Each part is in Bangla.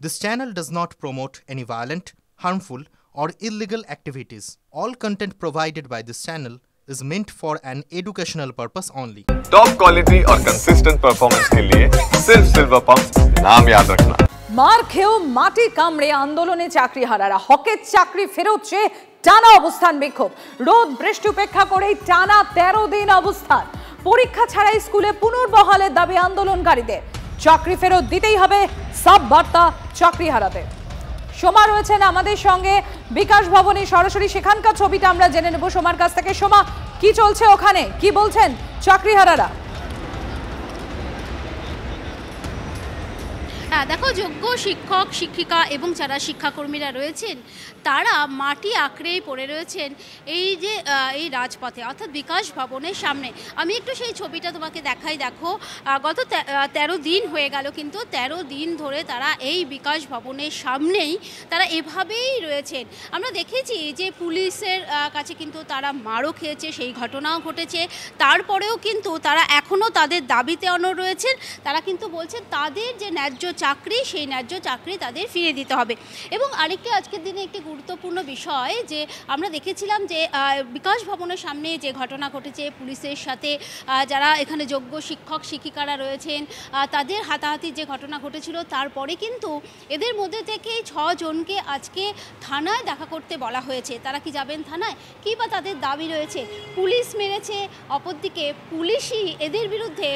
This channel does not promote any violent, harmful, or illegal activities. All content provided by this channel is meant for an educational purpose only. Top quality और कंसिस्टेंट परफॉर्मेंस के लिए सिर्फ सिल्वर पंप नाम याद रखना। मार खेओ माटी कामड़े आंदोलने चाकरी हारारा हकेर चाकरी फेरत চেয়ে টানা অবস্থান বিক্ষোভ রোদ বৃষ্টি উপেক্ষা করে টানা 13 দিন অবস্থান পরীক্ষা ছাড়াই স্কুলে পুনর্বহালের দাবি আন্দোলনকারীদের চাকরি ফেরত দিতেই হবে সব বার্তা চাকরি হারাতে সোমা রয়েছেন আমাদের সঙ্গে বিকাশ ভবনে সরাসরি সেখানকার ছবিটা আমরা জেনে নেব সোমার কাছ থেকে সোমা কি চলছে ওখানে কি বলছেন চাকরি হারারা দেখো যোগ্য শিক্ষক শিক্ষিকা এবং যারা শিক্ষাকর্মীরা রয়েছেন তারা মাটি আঁকড়েই পড়ে রয়েছেন এই যে এই রাজপথে অর্থাৎ বিকাশ ভবনের সামনে আমি একটু সেই ছবিটা তোমাকে দেখাই দেখো গত 13 দিন হয়ে গেল কিন্তু 13 দিন ধরে তারা এই বিকাশ ভবনের সামনেই তারা এভাবেই রয়েছেন আমরা দেখেছি যে পুলিশের কাছে কিন্তু তারা মারও খেয়েছে সেই ঘটনাও ঘটেছে তারপরেও কিন্তু তারা এখনও তাদের দাবিতে অনড় রয়েছেন তারা কিন্তু বলছেন তাদের যে ন্যায্য চাকরি সেই ন্যায্য চাকরি তাদের ফিরিয়ে দিতে হবে এবং আরেকটি আজকের দিনে একটি গুরুত্বপূর্ণ বিষয় যে আমরা দেখেছিলাম যে বিকাশ ভবনের সামনে যে ঘটনা ঘটেছে পুলিশের সাথে যারা এখানে যোগ্য শিক্ষক শিক্ষিকারা রয়েছেন তাদের হাতাহাতির যে ঘটনা ঘটেছিল তারপরে কিন্তু এদের মধ্যে থেকে 6 জনকে আজকে থানায় দেখা করতে বলা হয়েছে তারা কি যাবেন থানায় কী বা তাদের দাবি রয়েছে পুলিশ মেরেছে অপরদিকে পুলিশই এদের বিরুদ্ধে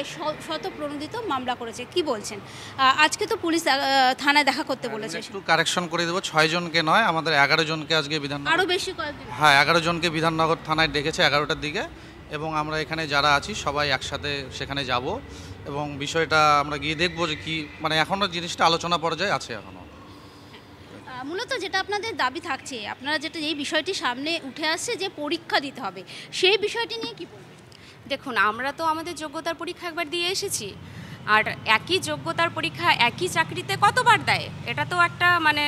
শতপ্রণোদিত মামলা করেছে কি বলছেন আজকে তো পুলিশ থানায় দেখা করতে বলেছে একটু কারেকশন করে দেব 6 জনকে নয় আমাদের 11 জনকে আজকে বিধাননগর আরো বেশি কয়েকজন হ্যাঁ 11 জনকে বিধাননগর থানায় ডেকেছে 11টার দিকে এবং আমরা এখানে যারা আছি সবাই একসাথে সেখানে যাব এবং বিষয়টা আমরা গিয়ে দেখব যে কি মানে এখনো জিনিসটা আলোচনা পর্যায়ে আছে এখনো মূলত যেটা আপনাদের দাবি থাকছে আপনারা যেটা এই বিষয়টি সামনে উঠে আসছে যে পরীক্ষা দিতে হবে সেই বিষয়টি নিয়ে কি বলবেন দেখুন আমরা তো আমাদের যোগ্যতার পরীক্ষা একবার দিয়ে এসেছি আর একই যোগ্যতার পরীক্ষা একই চাকরিতে কতবার দেয় এটা তো একটা মানে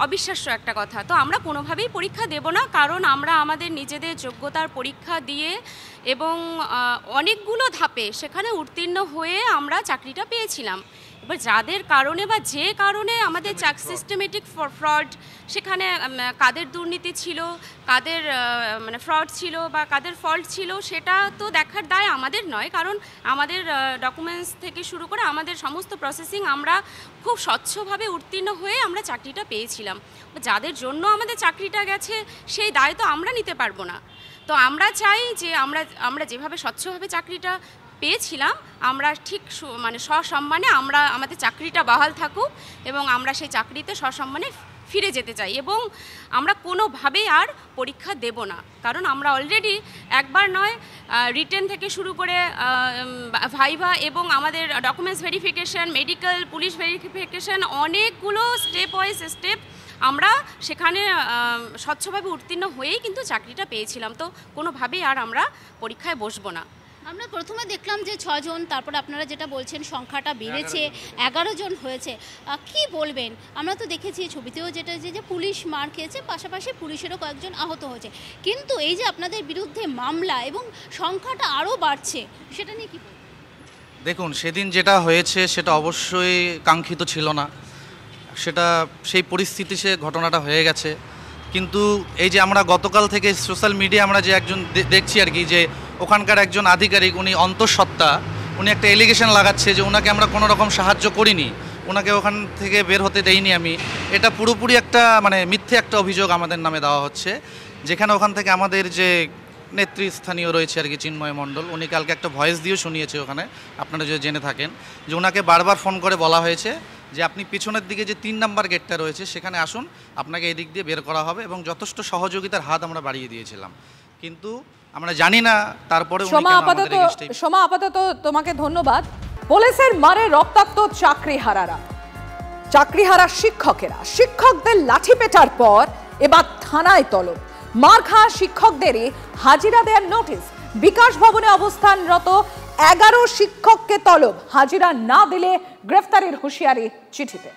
অবিশ্বাস্য একটা কথা তো আমরা কোনোভাবেই পরীক্ষা দেব না কারণ আমরা আমাদের নিজেদের যোগ্যতার পরীক্ষা দিয়ে এবং অনেকগুলো ধাপে সেখানে উত্তীর্ণ হয়ে আমরা চাকরিটা পেয়েছিলাম এবার যাদের কারণে বা যে কারণে আমাদের সিস্টেমেটিক ফ্রড সেখানে কাদের দুর্নীতি ছিল কাদের মানে ফ্রড ছিল বা কাদের ফল্ট ছিল সেটা তো দেখার দায় আমাদের নয় কারণ আমাদের ডকুমেন্টস থেকে শুরু করে আমাদের সমস্ত প্রসেসিং আমরা খুব স্বচ্ছভাবে উত্তীর্ণ হয়ে আমরা চাকরিটা পেয়েছিলাম যাদের জন্য আমাদের চাকরিটা গেছে সেই দায় তো আমরা নিতে পারবো না তো আমরা চাই যে আমরা যেভাবে স্বচ্ছভাবে চাকরিটা পেয়েছিলাম আমরা ঠিক মানে সসম্মানে আমরা আমাদের চাকরিটা বহাল থাকুক এবং আমরা সেই চাকরিতে সসম্মানে ফিরে যেতে চাই এবং আমরা কোনোভাবেই আর পরীক্ষা দেব না কারণ আমরা অলরেডি একবার নয় রিটেন থেকে শুরু করে ভাইভা এবং আমাদের documents verification medical police verification অনেকগুলো স্টেপ ওয়াইজ স্টেপ আমরা সেখানে স্বচ্ছভাবে উত্তীর্ণ হয়েই কিন্তু চাকরিটা পেয়েছিলাম তো কোনোভাবেই আর আমরা পরীক্ষায় বসবো না আমরা প্রথমে দেখলাম যে 6 জন তারপর আপনারা যেটা বলছেন সংখ্যাটা বেড়েছে 11 জন হয়েছে কি বলবেন আমরা তো দেখেছি ছবিতেও যেটা যে পুলিশ মার খেয়েছে পাশাপাশি পুলিশেরও কয়েকজন আহত হয়েছে কিন্তু এই যে আপনাদের বিরুদ্ধে মামলা এবং সংখ্যাটা আরও বাড়ছে সেটা নিয়ে কি দেখুন সেদিন যেটা হয়েছে সেটা অবশ্যই কাঙ্ক্ষিত ছিল না সেটা সেই পরিস্থিতি সে ঘটনাটা হয়ে গেছে কিন্তু এই যে আমরা গতকাল থেকে সোশ্যাল মিডিয়া আমরা যে একজন দেখছি আর কি যে ওখানকার একজন আধিকারিক উনি অন্তঃসত্ত্বা উনি একটা এলিগেশন লাগাচ্ছে যে ওনাকে আমরা কোনো রকম সাহায্য করিনি ওনাকে ওখান থেকে বের হতে দেইনি আমি এটা পুরোপুরি একটা মানে মিথ্যে একটা অভিযোগ আমাদের নামে দেওয়া হচ্ছে যেখানে ওখান থেকে আমাদের যে নেতৃস্থানীয় রয়েছে আর কি চিন্ময় মণ্ডল উনি কালকে একটা ভয়েস দিয়েও শুনিয়েছে ওখানে আপনারা যদি জেনে থাকেন যে ওনাকে বারবার ফোন করে বলা হয়েছে যে আপনি পিছনের দিকে যে 3 নম্বর গেটটা রয়েছে সেখানে আসুন আপনাকে এই দিক দিয়ে বের করা হবে এবং যথেষ্ট সহযোগিতার হাত আমরা বাড়িয়ে দিয়েছিলাম কিন্তু আমরা জানি না তারপরে সোমা আপাতত তোমাকে ধন্যবাদ পুলিশের মারে রক্তাক্ত চাকরি হারা শিক্ষকেরা শিক্ষকদের লাঠি পেটার পর এবার থানায় তলব মার খাওয়া শিক্ষকদেরই হাজিরা দেওয়ার নোটিশ বিকাশ ভবনে অবস্থানরত 11 শিক্ষককে তলব হাজিরা না দিলে গ্রেফতারের হুঁশিয়ারি চিঠিতে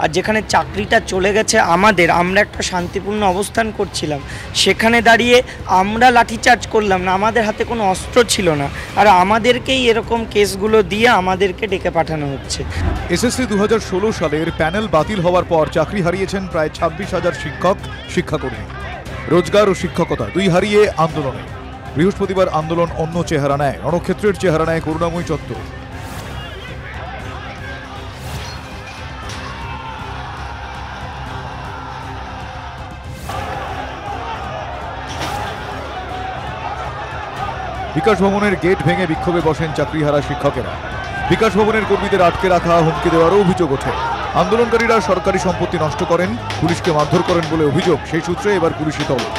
আর যেখানে চাকরিটা চলে গেছে আমাদের, আমরা একটা শান্তিপূর্ণ অবস্থান করছিলাম, সেখানে দাঁড়িয়ে আমরা লাঠিচার্জ করলাম না, আমাদের হাতে কোনো অস্ত্র ছিল না, আর আমাদেরকেই এরকম কেসগুলো দিয়ে আমাদেরকে ডেকে পাঠানো হচ্ছে। এসএসসি 2016 সালের প্যানেল বাতিল হওয়ার পর চাকরি হারিয়েছেন প্রায় 26,000 শিক্ষক শিক্ষাকর্মী। রোজগার ও শিক্ষকতা দুই হারিয়ে আন্দোলনে। বৃহস্পতিবার আন্দোলন অন্য চেহারা নেয়, রণক্ষেত্রের চেহারা নেয় করুণাময়ী চত্বর। বিকাশ ভবনের গেট ভেঙে বিক্ষোভে বসেন চাকরিহারা শিক্ষকেরা। বিকাশ ভবনের কর্মীদের আটকে রাখা, হুমকি দেওয়ারও অভিযোগ ওঠে। আন্দোলনকারীরা সরকারি সম্পত্তি নষ্ট করেন, পুলিশকে মারধর করেন বলে অভিযোগ। সেই সূত্রে এবার পুলিশি তলব।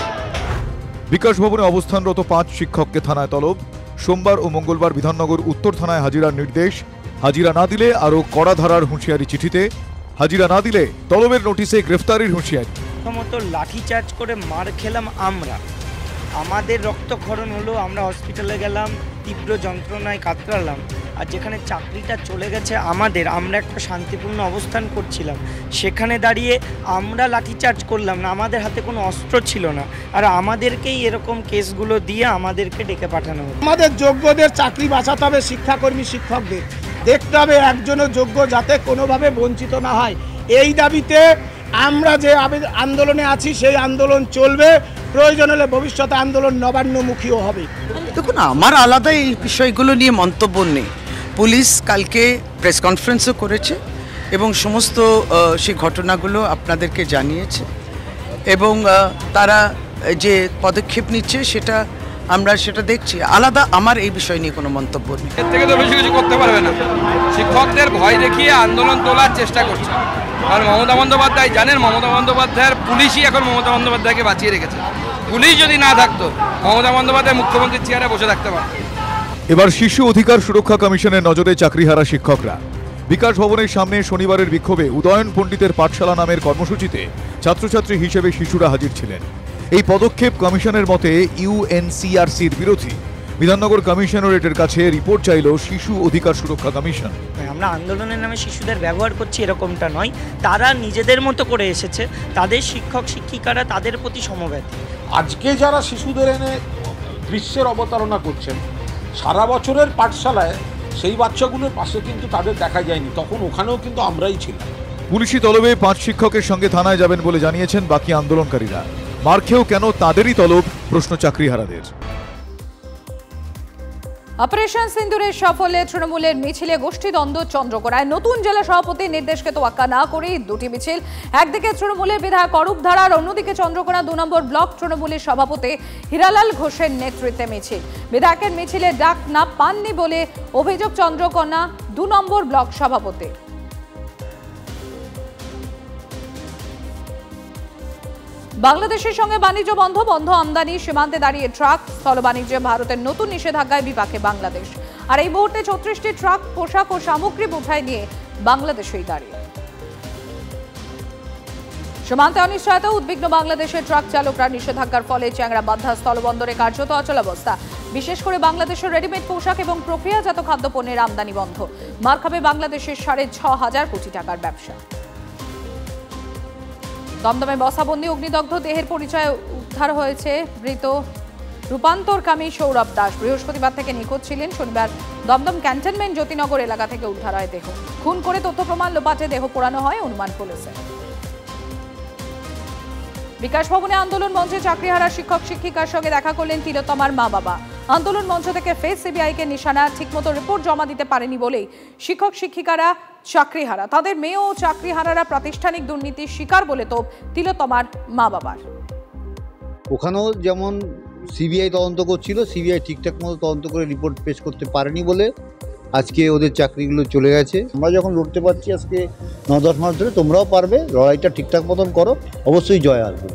বিকাশ ভবনে অবস্থানরত 5 শিক্ষককে থানায় তলব। সোমবার ও মঙ্গলবার বিধাননগর উত্তর থানায় হাজিরার নির্দেশ। হাজিরা না দিলে আরও কড়া ধারার হুঁশিয়ারি চিঠিতে। হাজিরা না দিলে তলবের নোটিশে গ্রেফতারির হুঁশিয়ারি। প্রথমত লাঠিচার্জ করে মার খেলাম আমরা, আমাদের রক্তক্ষরণ হলো, আমরা হসপিটালে গেলাম, তীব্র যন্ত্রণায় কাতরালাম। আর যেখানে চাকরিটা চলে গেছে আমাদের, আমরা একটা শান্তিপূর্ণ অবস্থান করছিলাম, সেখানে দাঁড়িয়ে আমরা লাঠিচার্জ করলাম না, আমাদের হাতে কোনো অস্ত্র ছিল না, আর আমাদেরকেই এরকম কেসগুলো দিয়ে আমাদেরকে ডেকে পাঠানো হলো। আমাদের যোগ্যদের চাকরি বাঁচাতে হবে, শিক্ষাকর্মী শিক্ষকদের দেখতে হবে একজনও যোগ্য যাতে কোনোভাবে বঞ্চিত না হয়। এই দাবিতে আমরা যে আন্দোলনে আছি সেই আন্দোলন চলবে, প্রয়োজন হলে ভবিষ্যতে আন্দোলন নবান্নমুখীও হবে। দেখুন, আমার আলাদা এই বিষয়গুলো নিয়ে মন্তব্য নেই। পুলিশ কালকে প্রেস কনফারেন্সও করেছে এবং সমস্ত সেই ঘটনাগুলো আপনাদেরকে জানিয়েছে, এবং তারা যে পদক্ষেপ নিচ্ছে আমরা সেটা দেখছি। আলাদা আমার এই বিষয় নিয়ে কোনো মন্তব্য নেই। এর থেকে তো বেশি কিছু করতে পারবে না। শিক্ষকদের ভয় দেখিয়ে আন্দোলন তোলার চেষ্টা করছে। আর মমতা বন্দ্যোপাধ্যায় জানেন, মমতা বন্দ্যোপাধ্যায়ের পুলিশই এখন মমতা বন্দ্যোপাধ্যায়কে বাঁচিয়ে রেখেছে। পুলিশ যদি না থাকতো, মমতা বন্দ্যোপাধ্যায় মুখ্যমন্ত্রীর চেয়ারে বসে থাকতে পারত। এবার শিশু অধিকার সুরক্ষা কমিশনের নজরে চাকরিহারা শিক্ষকরা। বিকাশ ভবনের সামনে শনিবারের বিক্ষোভে উদয়ন পণ্ডিতের পাঠশালা নামের কর্মসূচিতে ছাত্রছাত্রী হিসেবে শিশুরা হাজির ছিলেন। এই পদক্ষেপ কমিশনের মতে ইউএনসিআরসির বিরোধী। বিধাননগর কমিশনারেটের কাছে রিপোর্ট চাইল শিশু অধিকার সুরক্ষা কমিশন। আমরা আন্দোলনের নামে শিশুদের ব্যবহার করছি এরকমটা নয়, তারা নিজেদের মতো করে এসেছে, তাদের শিক্ষক শিক্ষিকারা তাদের প্রতি সমব্যথী। আজকে যারা শিশুদের এনে দৃশ্যের অবতারণা করছেন, সারা বছরের পাঠশালায় সেই বাচ্চাগুলোর পাশে কিন্তু তাদের দেখা যায়নি, তখন ওখানেও কিন্তু আমরাই ছিলাম। পুলিশি তলবে 5 শিক্ষকের সঙ্গে থানায় যাবেন বলে জানিয়েছেন বাকি আন্দোলনকারীরা। মার খেয়েও কেন তাদেরই তলব, প্রশ্ন চাকরিহারাদের। অপারেশন সিন্দুরের সাফল্যে তৃণমূলের মিছিলে গোষ্ঠীদ্বন্দ্ব চন্দ্রকোনায়। নতুন জেলা সভাপতির নির্দেশকে তোয়াক্কা না করেই দুটি মিছিল। একদিকে তৃণমূলের বিধায়ক অরূপ ধারা আর অন্যদিকে চন্দ্রকোনা 2 নম্বর ব্লক তৃণমূলের সভাপতি হীরালাল ঘোষের নেতৃত্বে মিছিল। বিধায়কের মিছিলে ডাক না পাননি বলে অভিযোগ চন্দ্রকোনা 2 নম্বর ব্লক সভাপতি। বাংলাদেশের সঙ্গে বাণিজ্য বন্ধ আমদানি, সীমান্তে দাঁড়িয়ে ট্রাক। স্থল বাণিজ্যে ভারতের নতুন নিষেধাজ্ঞায় বিপাকে বাংলাদেশ। আর এই মুহূর্তে 34টি ট্রাক পোশাক ও সামগ্রী বোঝাই নিয়ে বাংলাদেশেই দাঁড়িয়ে। সীমান্তে অনিশ্চয়তা, উদ্বিগ্ন বাংলাদেশের ট্রাক চালকরা। নিষেধাজ্ঞার ফলে চ্যাংড়া বান্ধা স্থলবন্দরে কার্যত অচলাবস্থা। বিশেষ করে বাংলাদেশের রেডিমেড পোশাক এবং প্রক্রিয়াজাত খাদ্যপণ্যের আমদানি বন্ধ। মার খাবে বাংলাদেশের 6,500 কোটি টাকার ব্যবসা। দমদমে বসাবন্দি, অগ্নিদগ্ধ দেহের পরিচয় উদ্ধার হয়েছে মৃত রূপান্তরকামী সৌরভ দাস। বৃহস্পতিবার থেকে নিখোঁজ ছিলেন। শনিবার দমদম ক্যান্টনমেন্ট জ্যোতিনগর এলাকা থেকে উদ্ধার হয় দেহ। খুন করে তথ্য প্রমাণ লোপাটে দেহ পোড়ানো হয় অনুমান পুলিশের। বিকাশ ভবনে আন্দোলন মঞ্চে চাকরিহারা শিক্ষক শিক্ষিকার সঙ্গে দেখা করলেন তিলোত্তমার মা বাবা। আন্দোলন মঞ্চ থেকে ফের সিবিআইকে নিশানা। ঠিকমতো রিপোর্ট জমা দিতে পারেনি বলেই শিক্ষক শিক্ষিকারা চাকরিহারা। তাদের মেয়ে ও চাকরিহারারা প্রাতিষ্ঠানিক দুর্নীতির শিকার বলে তো তিলোত্তমার মা বাবার। ওখানেও যেমন সিবিআই তদন্ত করছিল, সিবিআই ঠিকঠাক মতো তদন্ত করে রিপোর্ট পেশ করতে পারেনি বলে আজকে ওদের চাকরিগুলো চলে গেছে। আমরা যখন লড়তে পারছি আজকে 9-10 মাস ধরে, তোমরাও পারবে, লড়াইটা ঠিকঠাক মতন করো, অবশ্যই জয় আসবে।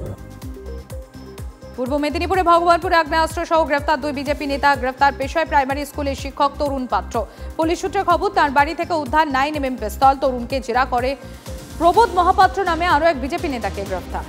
পূর্ব মেদিনীপুরে ভগবানপুরে আগ্নেয়াস্ত্র সহ গ্রেফতার 2 বিজেপি নেতা। গ্রেফতার পেশায় প্রাইমারি স্কুলের শিক্ষক তরুণ পাত্র। পুলিশ সূত্রে খবর, তার বাড়ি থেকে উদ্ধার 9mm পিস্তল। তরুণকে জেরা করে প্রবোধ মহাপাত্র নামে আরও এক বিজেপি নেতাকে গ্রেফতার।